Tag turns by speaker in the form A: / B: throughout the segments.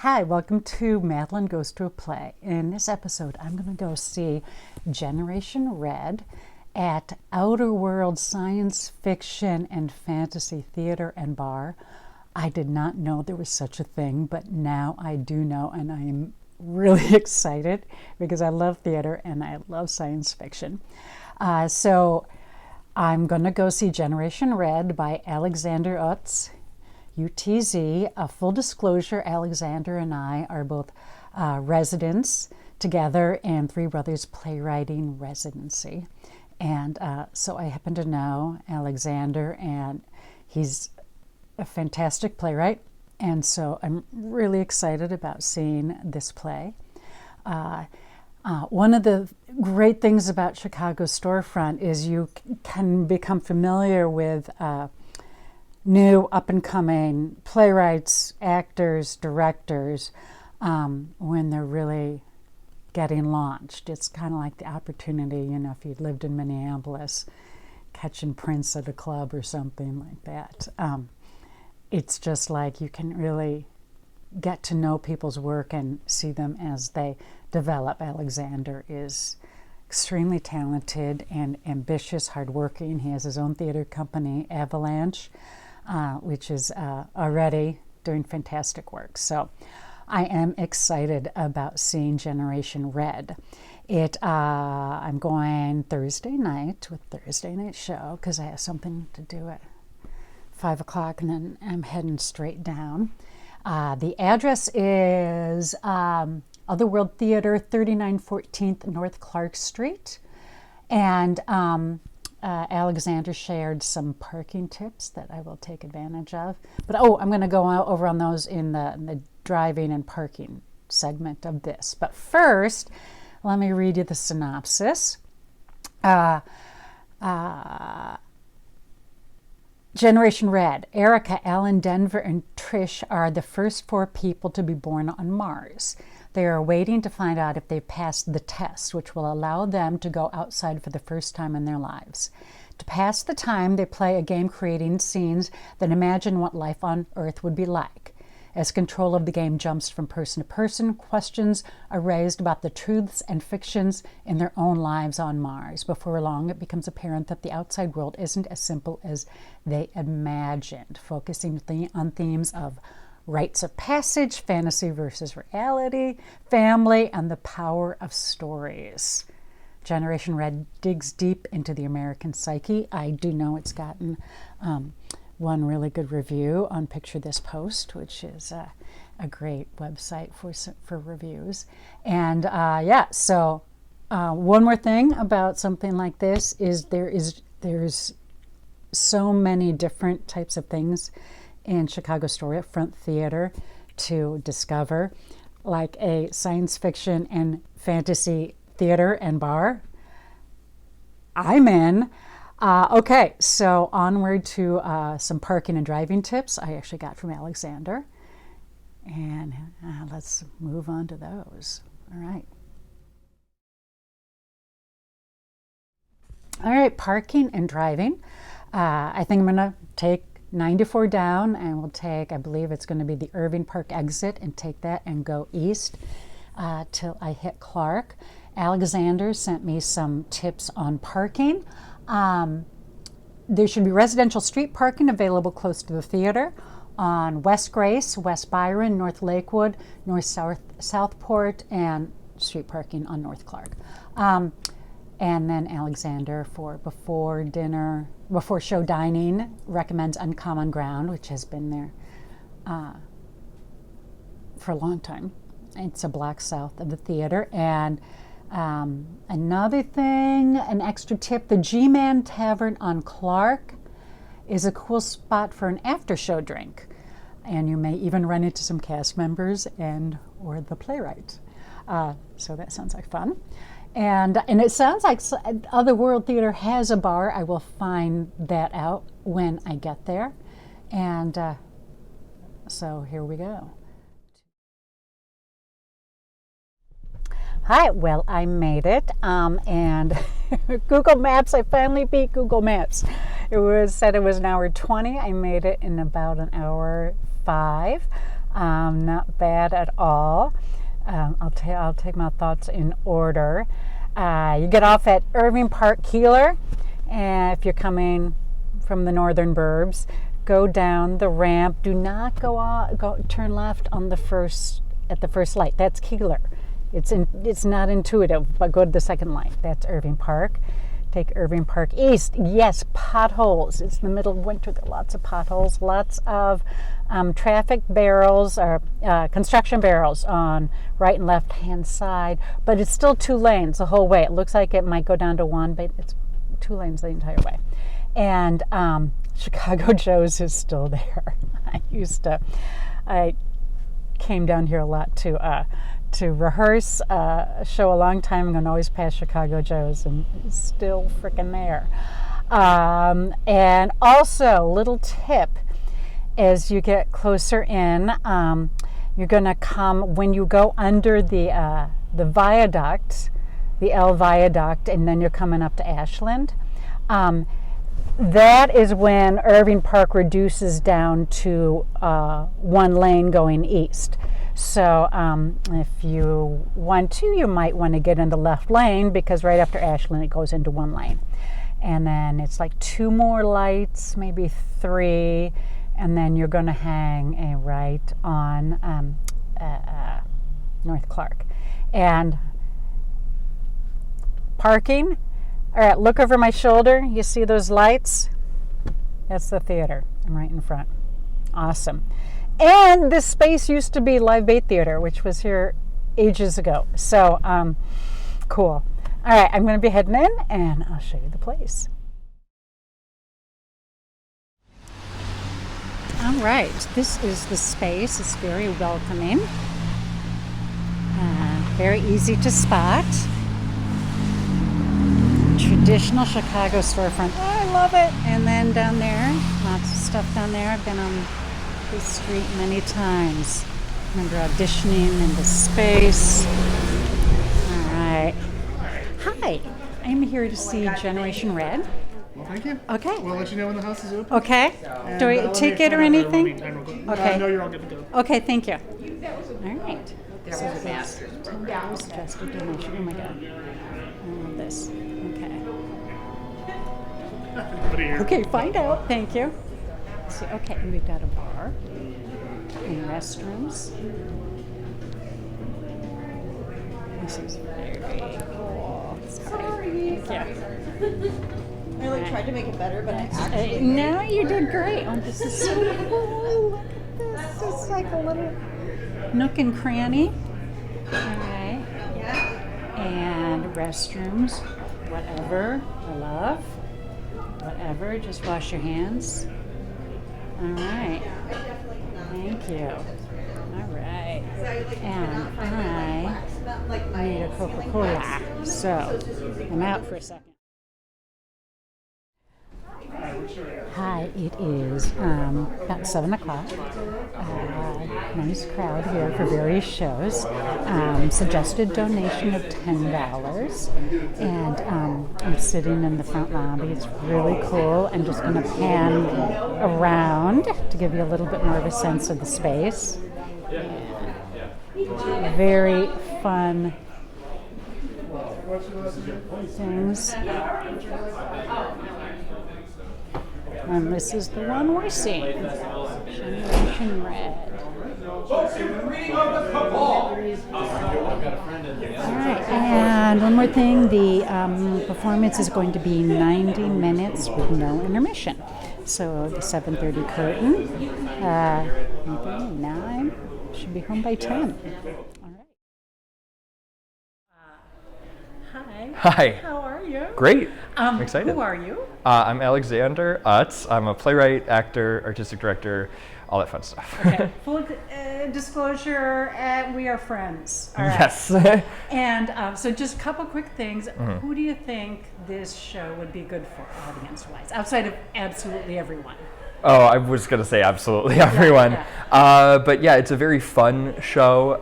A: Hi, welcome to Madelyn Goes to a Play. In this episode, I'm going to go see Generation Red at Outerworld Science Fiction and Fantasy Theater and Bar. I did not know there was such a thing, but now I do know, and I am really excited because I love theater and I love science fiction. So I'm going to go see Generation Red by Alexander Utz. UTZ. Full disclosure, Alexander and I are both residents together in Three Brothers Playwriting Residency. And so I happen to know Alexander, and he's a fantastic playwright. And so I'm really excited about seeing this play. One of the great things about Chicago Storefront is you can become familiar with new up-and-coming playwrights, actors, directors, when they're really getting launched. It's kind of like the opportunity, if you lived in Minneapolis, catching Prince at a club or something like that. It's just like you can really get to know people's work and see them as they develop. Alexander is extremely talented and ambitious, hardworking. He has his own theater company, Avalanche, which is already doing fantastic work. So I am excited about seeing Generation Red. I'm going Thursday night with Thursday night show because I have something to do at 5 o'clock, and then I'm heading straight down. The address is Otherworld Theater, 3914th North Clark Street. And Alexander shared some parking tips that I will take advantage of. But I'm going to go over on those in the driving and parking segment of this. But first, let me read you the synopsis. Generation Red. Erica, Alan, Denver, and Trish are the first 4 people to be born on Mars. They are waiting to find out if they've passed the test, which will allow them to go outside for the first time in their lives. To pass the time, they play a game creating scenes that imagine what life on Earth would be like. As control of the game jumps from person to person, questions are raised about the truths and fictions in their own lives on Mars. Before long, it becomes apparent that the outside world isn't as simple as they imagined, focusing on themes of rites of passage, fantasy versus reality, family, and the power of stories. Generation Red digs deep into the American psyche. I do know it's gotten one really good review on Picture This Post, which is a great website for reviews. And so one more thing about something like this is there's so many different types of things in Chicago Storefront Theater to discover, like a science fiction and fantasy theater and bar. I'm in. Okay, so onward to some parking and driving tips I actually got from Alexander. And let's move on to those. All right. All right, parking and driving. I think I'm going to take 94 down, and we'll take, I believe it's going to be the Irving Park exit, and take that and go east till I hit Clark. Alexander sent me some tips on parking. There should be residential street parking available close to the theater on West Grace, West Byron, North Lakewood, North Southport, and street parking on North Clark. And then Alexander for before show dining recommends Uncommon Ground, which has been there for a long time. It's a block south of the theater. And another thing, an extra tip, the G-Man Tavern on Clark is a cool spot for an after-show drink. And you may even run into some cast members or the playwright. So that sounds like fun. And it sounds like Otherworld Theater has a bar. I will find that out when I get there. And so here we go. Hi, well, I made it. And Google Maps, I finally beat Google Maps. Said it was an hour 20. I made it in about an hour 5. Not bad at all. I'll take my thoughts in order. You get off at Irving Park Keeler, and if you're coming from the northern burbs, go down the ramp. Do not turn left on the first light. That's Keeler. It's not intuitive, but go to the second light. That's Irving Park. Take Irving Park East. Yes, potholes. It's the middle of winter. There are lots of potholes. Lots of traffic barrels or construction barrels on right and left hand side. But it's still 2 lanes the whole way. It looks like it might go down to 1, but it's 2 lanes the entire way. And Chicago Joe's is still there. I came down here a lot to rehearse a show a long time ago and always pass Chicago Joe's, and it's still freaking there. And also, little tip, as you get closer in, you're going to come, when you go under the viaduct, the L Viaduct, and then you're coming up to Ashland, that is when Irving Park reduces down to 1 lane going east. So if you want to, you might want to get in the left lane, because right after Ashland it goes into 1 lane. And then it's like 2 more lights, maybe 3, and then you're going to hang a right on North Clark. And parking, all right, look over my shoulder. You see those lights? That's the theater. I'm right in front. Awesome. And this space used to be Live Bait Theater, which was here ages ago. So, cool. All right, I'm going to be heading in, and I'll show you the place. All right, this is the space. It's very welcoming. Very easy to spot. Traditional Chicago storefront. Oh, I love it. And then down there, lots of stuff down there. I've been on this street many times. I remember auditioning in the space. All right. Hi. I'm here to see Generation Red.
B: Well, thank you.
A: Okay.
B: We'll let you know when the house is open.
A: Okay.
B: And
A: Do I take it or anything? Okay.
B: No, you're all good to go.
A: Okay, thank you. All right. So there's $10 suggested donation. Oh my God. I love this. Okay. Okay, find out. Thank you. So, okay, and we've got a bar and restrooms. This is very cool. Sorry. Thank you.
C: I tried to make it better, but I actually
A: no, you did great. Oh, this is so cool. Look at this. It's like a little nook and cranny. All right.
C: Yeah.
A: And restrooms, whatever. I love. Whatever. Just wash your hands. All right. Thank you. All right. And I need a Coca-Cola. So I'm out for a second. Hi, it is about 7 o'clock. Nice crowd here for various shows. Suggested donation of $10. And I'm sitting in the front lobby. It's really cool. I'm just going to pan around to give you a little bit more of a sense of the space. Very fun things. And this is the one we're seeing. Generation Red. Alright, and one more thing, the performance is going to be 90 minutes with no intermission. So the 7:30 curtain, maybe 9, should be home by 10. Hi.
D: Hi.
A: How are you?
D: Great. I'm excited.
A: Who are you?
D: I'm Alexander Utz. I'm a playwright, actor, artistic director, all that fun stuff.
A: Okay. Full disclosure, we are friends. All right.
D: Yes.
A: And so just a couple quick things. Who do you think this show would be good for audience-wise, outside of absolutely everyone?
D: Oh, I was going to say absolutely everyone. But yeah, it's a very fun show.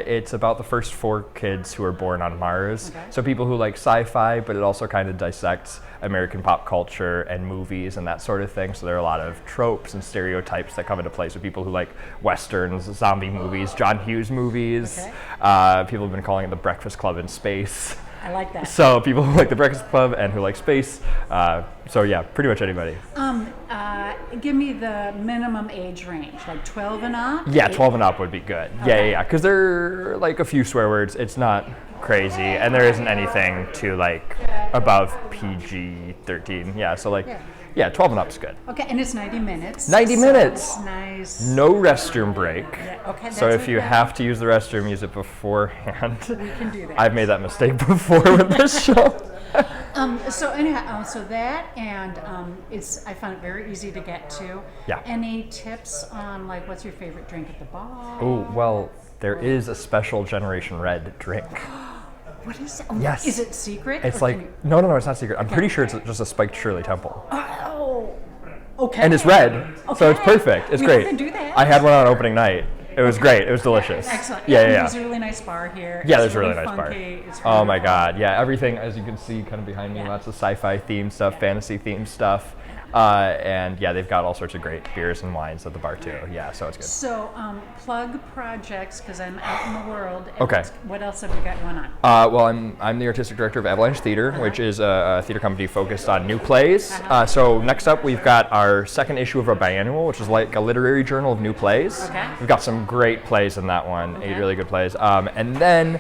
D: It's about the first 4 kids who are born on Mars.
A: Okay.
D: So people who like sci-fi, but it also kind of dissects American pop culture and movies and that sort of thing. So there are a lot of tropes and stereotypes that come into play. So people who like Westerns, zombie movies, John Hughes movies.
A: Okay.
D: People have been calling it the Breakfast Club in space.
A: I like that.
D: So people who like the Breakfast Club and who like space. So yeah, pretty much anybody.
A: Give me the minimum age range, like 12 and up?
D: Yeah, 12 and up would be good. Yeah, because there are like a few swear words. It's not crazy, and there isn't anything to like above PG-13. Yeah, so like, yeah, 12 and up is good.
A: Okay, and it's 90 minutes.
D: 90 minutes.
A: It's nice.
D: No restroom break.
A: Yeah, okay,
D: So
A: that's
D: if you
A: okay.
D: have to use the restroom, use it beforehand.
A: We can do that.
D: I've made that mistake before with this show.
A: So anyhow, so that and I found it very easy to get to.
D: Yeah.
A: Any tips on like what's your favorite drink at the bar?
D: Oh, well, there is a special Generation Red drink.
A: What is it? Oh,
D: Yes.
A: Is it secret?
D: It's
A: or
D: like,
A: can you-
D: no, it's not secret. I'm pretty sure it's just a spiked Shirley Temple.
A: Oh, okay.
D: And it's red, so it's
A: Okay.
D: perfect. It's
A: We
D: great.
A: can do that.
D: I had one on opening night. It was great. It was delicious.
A: Excellent.
D: Yeah.
A: There's a really nice bar here.
D: Yeah,
A: It's
D: there's a really nice bar.
A: funky. It's
D: Oh my
A: wonderful.
D: God. Yeah, everything, as you can see kind of behind me,
A: Yeah.
D: lots of sci-fi themed stuff, fantasy themed stuff. And yeah, they've got all sorts of great beers and wines at the bar too. Yeah, so it's good.
A: So plug projects because I'm out in the world. And
D: Okay.
A: What else have you got going on?
D: Well, I'm the artistic director of Avalanche Theater, which is a theater company focused on new plays. So next up, we've got our second issue of our biannual, which is like a literary journal of new plays.
A: Okay.
D: We've got some great plays in that one,
A: Okay.
D: 8 really good plays. And then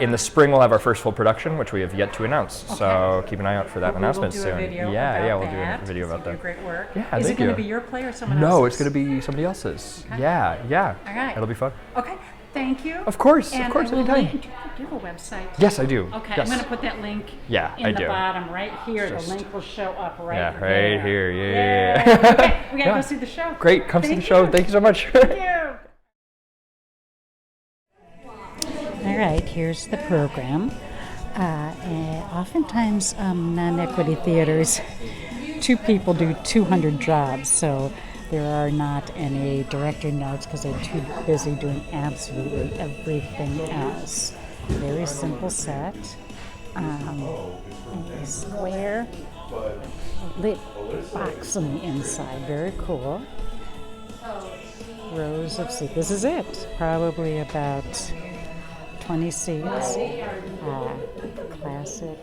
D: in the spring, we'll have our first full production, which we have yet to announce. So keep an eye out for that announcement
A: We'll do
D: soon.
A: a video
D: yeah,
A: about
D: we'll
A: that.
D: do a video about
A: You
D: that.
A: do great work.
D: Yeah,
A: Is it
D: thank
A: going
D: you.
A: to be your play or someone else's?
D: No, it's going to be somebody else's.
A: Okay.
D: Yeah.
A: All right.
D: It'll be fun.
A: Okay. Thank you.
D: Of course,
A: And I will
D: anytime.
A: link- Do you have a website?
D: Yes, I do.
A: Okay,
D: Yes.
A: I'm going to put that link
D: Yeah,
A: in
D: I
A: the
D: do.
A: bottom right here.
D: Just-
A: The link will show up right
D: Yeah,
A: there.
D: right here. Yeah.
A: Yay. Okay, we got to
D: Yeah.
A: go see the show.
D: Great. Come see the
A: Thank
D: show.
A: you.
D: Thank you so much.
A: Thank you. All right, here's the program. Oftentimes, non-equity theaters, 2 people do 200 jobs, so there are not any director notes because they're too busy doing absolutely everything else. Very simple set. A square lit box on the inside. Very cool. Rows of seats. This is it. Probably about 20 seats. Classic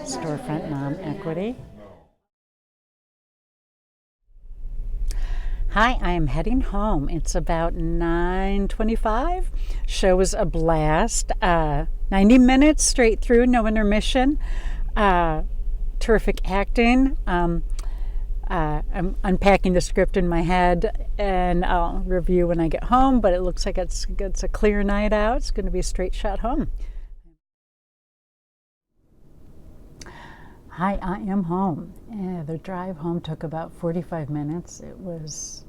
A: storefront non-equity. Hi, I am heading home. It's about 9:25. Show was a blast. 90 minutes straight through, no intermission. Terrific acting. I'm unpacking the script in my head, and I'll review when I get home. But it looks like it's a clear night out. It's going to be a straight shot home. Hi, I am home. The drive home took about 45 minutes. It was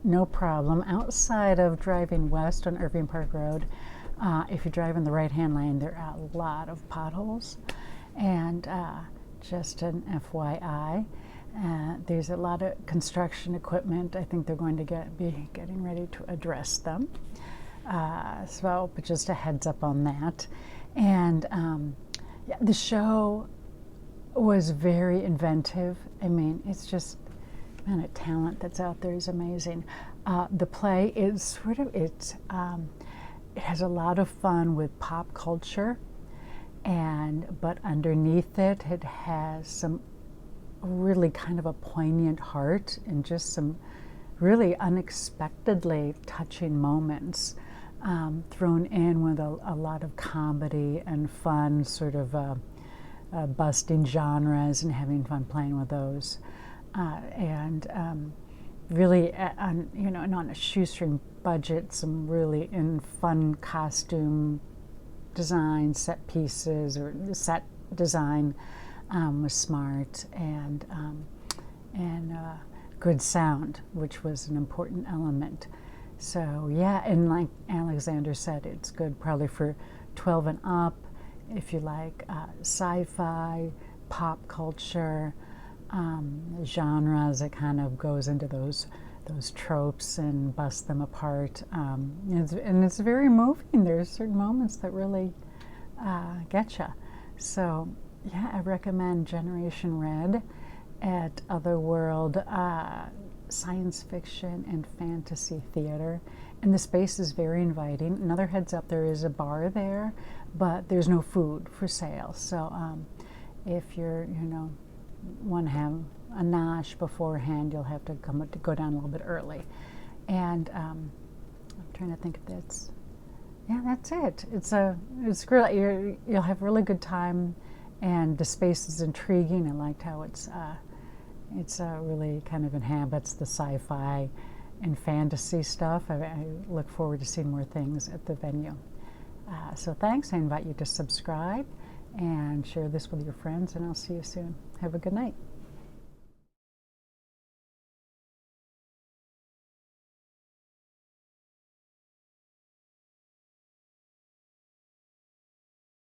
A: no problem. Outside of driving west on Irving Park Road, if you drive in the right-hand lane, there are a lot of potholes. And just an FYI, there's a lot of construction equipment. I think they're going to be getting ready to address them. But just a heads up on that. And yeah, the show was very inventive. I mean, it's just, man, the talent that's out there is amazing. The play is it has a lot of fun with pop culture, but underneath it has some really kind of a poignant heart and just some really unexpectedly touching moments thrown in with a lot of comedy and fun, sort of busting genres and having fun playing with those, really on a shoestring budget, some really fun costume design, set pieces, or the set design was smart, and good sound, which was an important element. So yeah, and like Alexander said, it's good probably for 12 and up if you like sci-fi, pop culture, genres. It kind of goes into those tropes and busts them apart. And it's very moving. There's certain moments that really get you. So yeah, I recommend Generation Red at Otherworld Science Fiction and Fantasy Theater. And the space is very inviting. Another heads up, there is a bar there, but there's no food for sale. So if you're, want to have a nosh beforehand, you'll have to go down a little bit early. And I'm trying to think if that's it. It's great. You'll have a really good time, and the space is intriguing. I liked how it's really kind of inhabits the sci-fi and fantasy stuff. I look forward to seeing more things at the venue. So thanks. I invite you to subscribe and share this with your friends, and I'll see you soon. Have a good night.